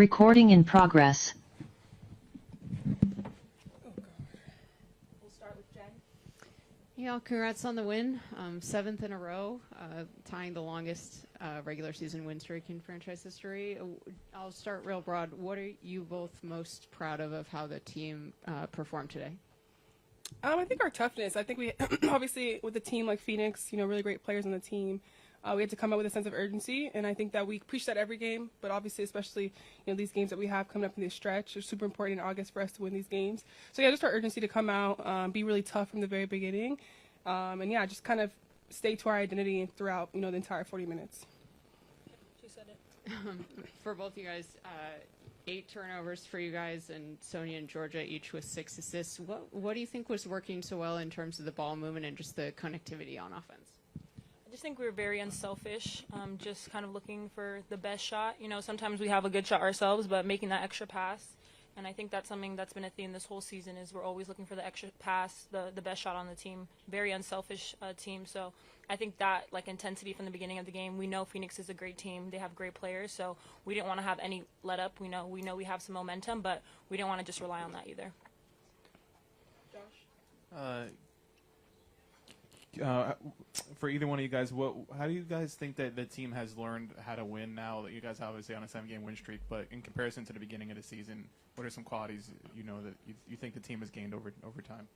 Recording in progress. We'll start with Jen. Yeah, congrats on the win. 7th in a row, tying the longest regular season win streak in franchise history. I'll start real broad. What are you both most proud of how the team performed today? I think our toughness. I think we, obviously, with a team like Phoenix, really great players on the team, we had to come out with a sense of urgency, and I think that we preach that every game, but obviously, especially, these games that we have coming up in this stretch are super important in August for us to win these games. So, yeah, just our urgency to come out, be really tough from the very beginning, and, yeah, just kind of stay to our identity throughout, the entire 40 minutes. She said it. For both you guys, 8 turnovers for you guys, and Sonia and Georgia each with 6 assists. What do you think was working so well in terms of the ball movement and just the connectivity on offense? I just think we were very unselfish, just kind of looking for the best shot. Sometimes we have a good shot ourselves, but making that extra pass. And I think that's something that's been a theme this whole season is we're always looking for the extra pass, the best shot on the team. Very unselfish team. So I think that, intensity from the beginning of the game, we know Phoenix is a great team. They have great players, so we didn't want to have any let up. We know we have some momentum, but we didn't want to just rely on that either. Josh? For either one of you guys, how do you guys think that the team has learned how to win now that you guys obviously on a 7-game win streak, but in comparison to the beginning of the season, what are some qualities that you think the team has gained over time?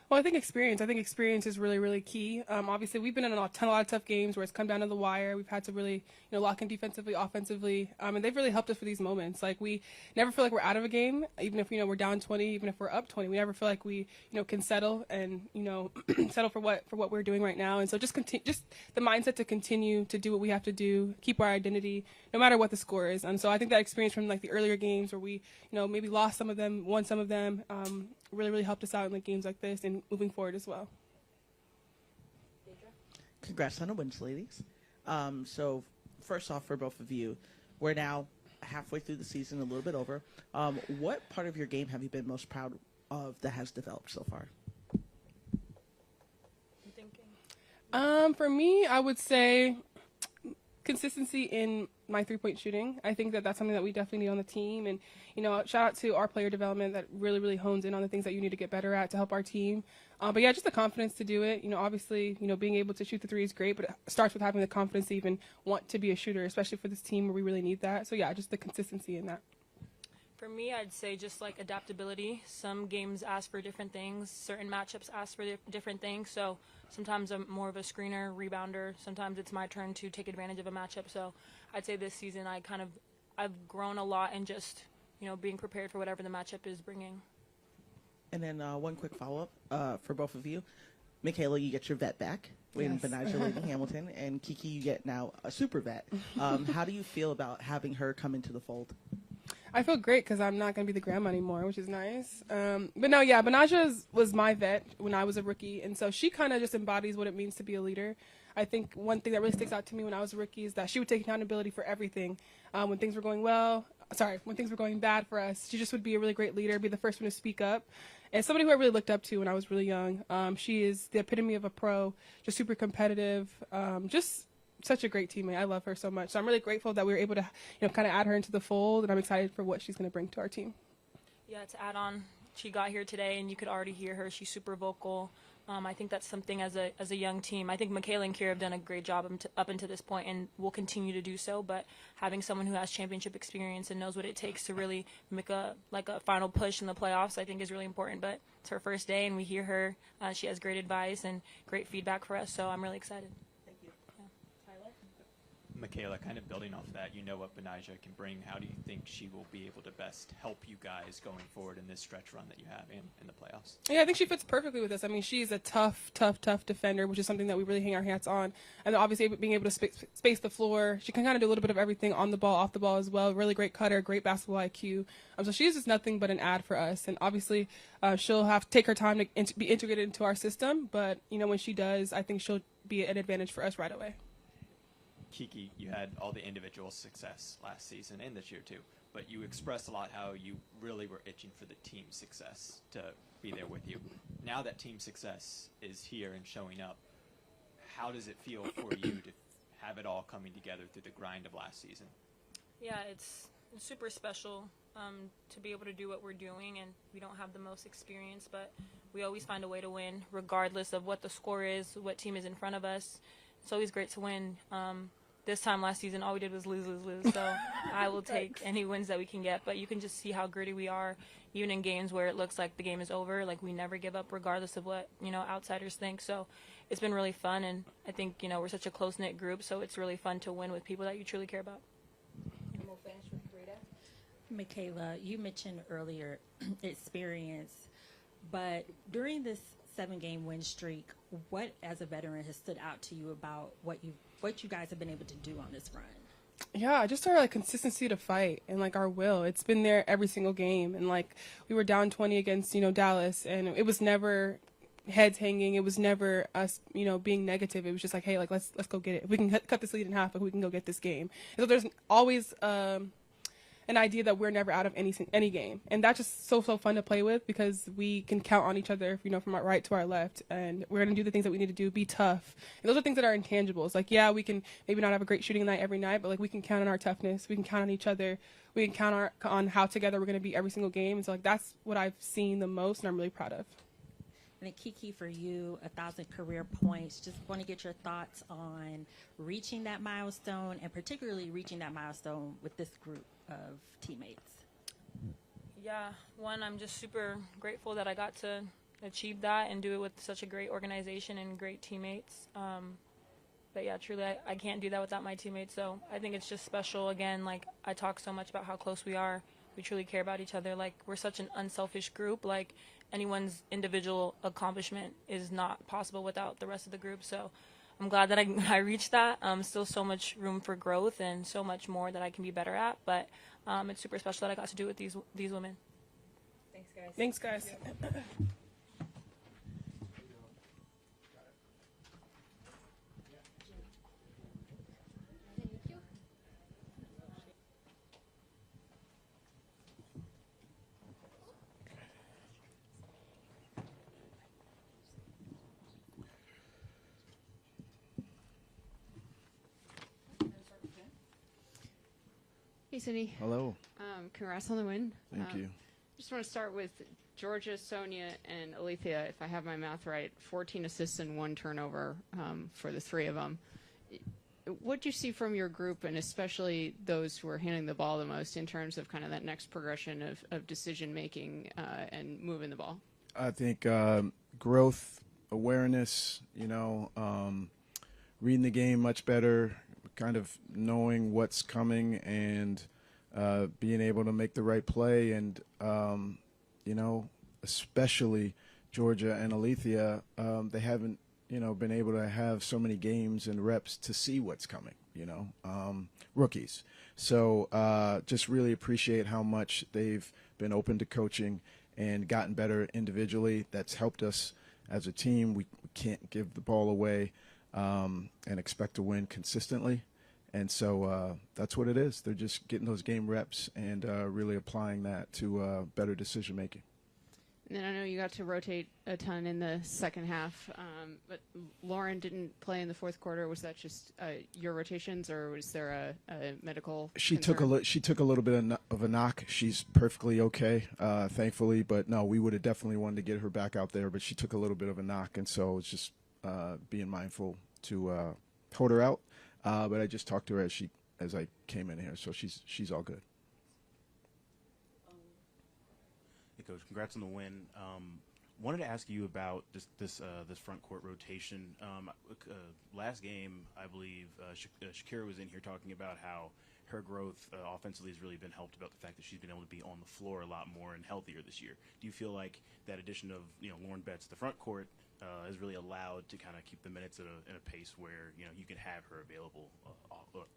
Well, I think experience. I think experience is really, really key. Obviously, we've been in a lot of tough games where it's come down to the wire. We've had to really, lock in defensively, offensively, and they've really helped us for these moments. We never feel like we're out of a game, even if we're down 20, even if we're up 20. We never feel like we, can settle and settle for what we're doing right now. And so just the mindset to continue to do what we have to do, keep our identity, no matter what the score is. And so I think that experience from the earlier games where we, maybe lost some of them, won some of them. Really, really helped us out in games like this and moving forward as well. Congrats on the wins, ladies. So first off, for both of you, we're now halfway through the season, a little bit over. What part of your game have you been most proud of that has developed so far? I'm thinking. For me, I would say consistency in my three-point shooting. I think that that's something that we definitely need on the team. And, shout out to our player development that really, really hones in on the things that you need to get better at to help our team. But, yeah, just the confidence to do it. Obviously, being able to shoot the three is great, but it starts with having the confidence to even want to be a shooter, especially for this team where we really need that. So, yeah, just the consistency in that. For me, I'd say just adaptability. Some games ask for different things. Certain matchups ask for different things. So sometimes I'm more of a screener, rebounder. Sometimes it's my turn to take advantage of a matchup. So I'd say this season I've grown a lot in just, being prepared for whatever the matchup is bringing. And then one quick follow-up for both of you. Michaela, you get your vet back. Yes. Benijah Levinghamilton. And Kiki, you get now a super vet. How do you feel about having her come into the fold? I feel great because I'm not going to be the grandma anymore, which is nice. But no, yeah, Benijah was my vet when I was a rookie, and so she kind of just embodies what it means to be a leader. I think one thing that really sticks out to me when I was a rookie is that she would take accountability for everything. When things were going when things were going bad for us, she just would be a really great leader, be the first one to speak up. And somebody who I really looked up to when I was really young. She is the epitome of a pro, just super competitive, just such a great teammate. I love her so much. So I'm really grateful that we were able to, kind of add her into the fold, and I'm excited for what she's going to bring to our team. Yeah, to add on, she got here today, and you could already hear her. She's super vocal. I think that's something as a young team. I think Michaela and Kira have done a great job up until this point, and will continue to do so. But having someone who has championship experience and knows what it takes to really make a final push in the playoffs, I think is really important. But it's her first day, and we hear her. She has great advice and great feedback for us, so I'm really excited. Michaela, kind of building off that, what Benijah can bring. How do you think she will be able to best help you guys going forward in this stretch run that you have in the playoffs? Yeah, I think she fits perfectly with us. I mean, she's a tough defender, which is something that we really hang our hats on. And obviously being able to space the floor. She can kind of do a little bit of everything on the ball, off the ball as well. Really great cutter, great basketball IQ. So she's just nothing but an add for us. And obviously she'll have to take her time to be integrated into our system. But, when she does, I think she'll be an advantage for us right away. Kiki, you had all the individual success last season and this year too, but you expressed a lot how you really were itching for the team success to be there with you. Now that team success is here and showing up, how does it feel for you to have it all coming together through the grind of last season? Yeah, it's It's super special to be able to do what we're doing, and we don't have the most experience, but we always find a way to win, regardless of what the score is, what team is in front of us. It's always great to win. This time last season, all we did was lose. So I will take any wins that we can get, but you can just see how gritty we are, even in games where it looks like the game is over. Like, we never give up, regardless of what, outsiders think. So it's been really fun, and I think, we're such a close-knit group, so it's really fun to win with people that you truly care about. And we'll finish with Rita. Michaela, you mentioned earlier experience, but during this 7-game win streak, what as a veteran has stood out to you about what you guys have been able to do on this run? Yeah, just our consistency to fight and our will. It's been there every single game, and we were down 20 against Dallas, and it was never heads hanging. It was never us being negative. It was just hey, let's go get it. If we can cut this lead in half, we can go get this game. And so there's always an idea that we're never out of any game, and that's just so fun to play with, because we can count on each other, from our right to our left, and we're gonna do the things that we need to do, be tough. And those are things that are intangibles. Yeah, we can maybe not have a great shooting night every night, but we can count on our toughness. We can count on each other. We can count on how together we're gonna be every single game. And so that's what I've seen the most, and I'm really proud of. And then Kiki, for you, 1,000 career points. Just want to get your thoughts on reaching that milestone, and particularly reaching that milestone with this group of teammates. Yeah, I'm just super grateful that I got to achieve that and do it with such a great organization and great teammates. But yeah, truly, I can't do that without my teammates. So I think it's just special. Again, I talk so much about how close we are. We truly care about each other. We're such an unselfish group. Anyone's individual accomplishment is not possible without the rest of the group. So I'm glad that I reached that. Still so much room for growth and so much more that I can be better at. But it's super special that I got to do it with these women. Thanks, guys. Hey, Cindy. Hello. Congrats on the win. Thank you. Just want to start with Georgia, Sonia, and Alethea, if I have my math right. 14 assists and 1 turnover for the 3 of them. What do you see from your group, and especially those who are handling the ball the most, in terms of kind of that next progression of decision making and moving the ball? I think growth, awareness, reading the game much better, kind of knowing what's coming, and being able to make the right play. And, especially Georgia and Alethea, they haven't, been able to have so many games and reps to see what's coming, rookies. So just really appreciate how much they've been open to coaching and gotten better individually. That's helped us as a team. We can't give the ball away and expect to win consistently. And so that's what it is. They're just getting those game reps and really applying that to better decision making. And then I know you got to rotate a ton in the second half, but Lauren didn't play in the fourth quarter. Was that just your rotations, or was there a medical She concern? took a little bit of a knock. She's perfectly okay, thankfully. But no, we would have definitely wanted to get her back out there. But she took a little bit of a knock, and so it's just being mindful to hold her out. But I just talked to her as I came in here, so she's all good. Hey, Coach, congrats on the win. Wanted to ask you about this front court rotation. Last game, I believe Shakira was in here talking about how her growth offensively has really been helped about the fact that she's been able to be on the floor a lot more and healthier this year. Do you feel like that addition of Lauren Betts to the front court has really allowed to kind of keep the minutes at a pace where you can have her available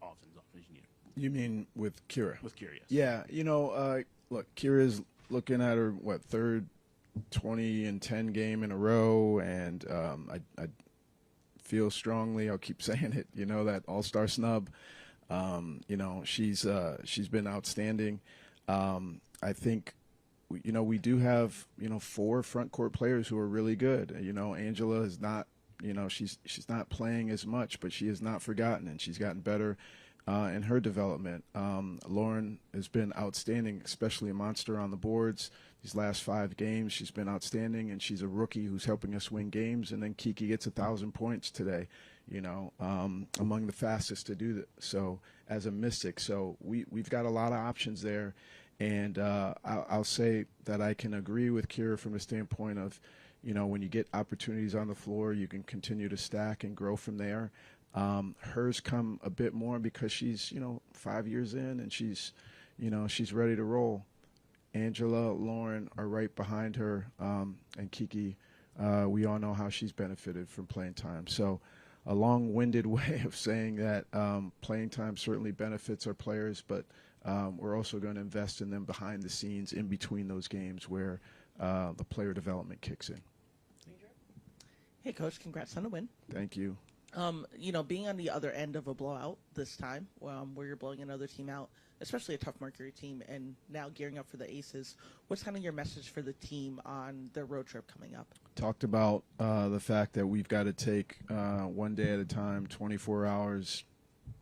often as you need her? You mean with Kira? With Kira, Yeah, yes. look, Kira's looking at her third 20 and 10 game in a row, and I feel strongly. I'll keep saying it. That all-star snub. She's been outstanding. I think. We do have 4 front court players who are really good. Angela is not. She's not playing as much, but she has not forgotten, and she's gotten better. in her development. Lauren has been outstanding, especially a monster on the boards. These last 5 games, she's been outstanding, and she's a rookie who's helping us win games. And then Kiki gets 1,000 points today, among the fastest to do that. So as a Mystic, so we've got a lot of options there. And I'll say that I can agree with Kira from the standpoint of, when you get opportunities on the floor, you can continue to stack and grow from there. Hers come a bit more because she's, 5 years in, and she's ready to roll. Angela, Lauren are right behind her, and Kiki, we all know how she's benefited from playing time. So a long-winded way of saying that playing time certainly benefits our players, but we're also going to invest in them behind the scenes in between those games where the player development kicks in. Hey, Coach, congrats on the win. Thank you. Being on the other end of a blowout this time, where you're blowing another team out, especially a tough Mercury team, and now gearing up for the Aces, what's kind of your message for the team on their road trip coming up? Talked about the fact that we've got to take one day at a time, 24 hours,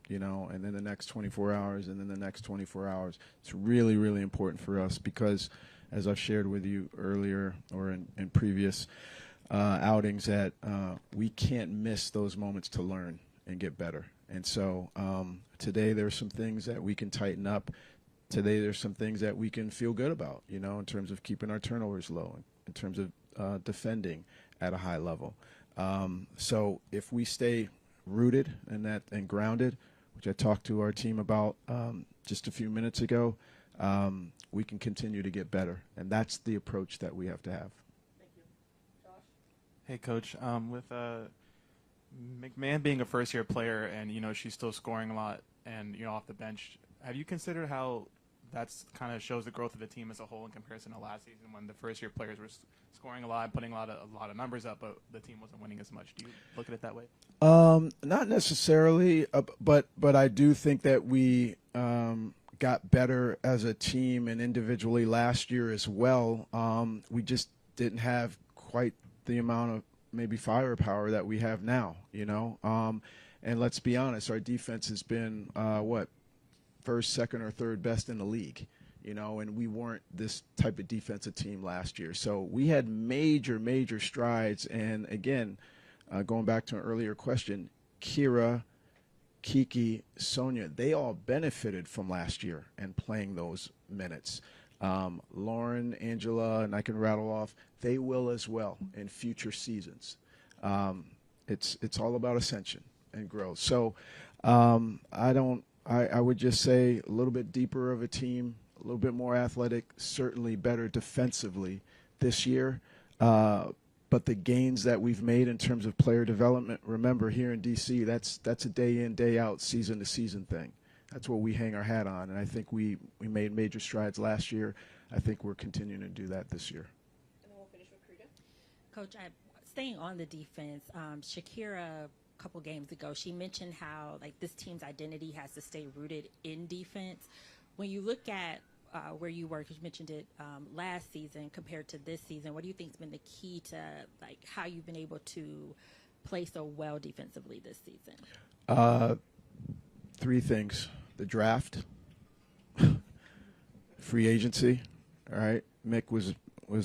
and then the next 24 hours, and then the next 24 hours. It's really, really important for us because, as I've shared with you earlier or in previous outings, that we can't miss those moments to learn and get better. And so today there's some things that we can tighten up. Today there's some things that we can feel good about, in terms of keeping our turnovers low, in terms of defending at a high level. So if we stay rooted and grounded, which I talked to our team about just a few minutes ago, we can continue to get better. And that's the approach that we have to have. Hey, Coach. With McMahon being a first-year player and, she's still scoring a lot and, off the bench, have you considered how that's kind of shows the growth of the team as a whole in comparison to last season when the first-year players were scoring a lot, putting a lot of numbers up, but the team wasn't winning as much? Do you look at it that way? Not necessarily, but I do think that we got better as a team and individually last year as well. We just didn't have quite the amount of maybe firepower that we have now, and let's be honest, our defense has been first, second, or third best in the league, and we weren't this type of defensive team last year. So we had major strides. And again, going back to an earlier question, Kira, Kiki, Sonia, they all benefited from last year and playing those minutes. Lauren, Angela, and I can rattle off, they will as well in future seasons. It's all about ascension and growth. So I would just say a little bit deeper of a team, a little bit more athletic, certainly better defensively this year. But the gains that we've made in terms of player development, remember here in D.C., that's a day in, day out, season to season thing. That's what we hang our hat on, and I think we made major strides last year. I think we're continuing to do that this year. And then we'll finish with Krita. Coach, staying on the defense, Shakira, a couple games ago, she mentioned how this team's identity has to stay rooted in defense. When you look at where you were, because you mentioned it last season compared to this season, what do you think has been the key to how you've been able to play so well defensively this season? 3 things. The draft, free agency, all right? Mick was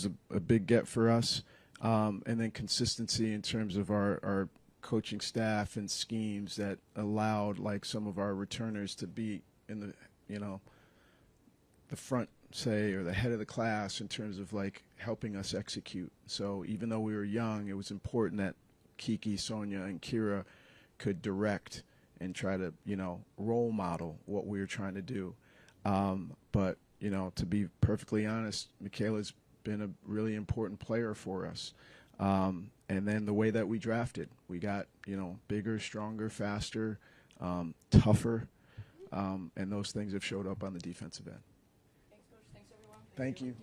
a big get for us, and then consistency in terms of our coaching staff and schemes that allowed some of our returners to be in the front, say, or the head of the class in terms of helping us execute. So even though we were young, it was important that Kiki, Sonia, and Kira could direct and try to, role model what we were trying to do. But, to be perfectly honest, Michaela's been a really important player for us. And then the way that we drafted, we got, bigger, stronger, faster, tougher, and those things have showed up on the defensive end. Thanks, Coach. Thanks, everyone. Thank you.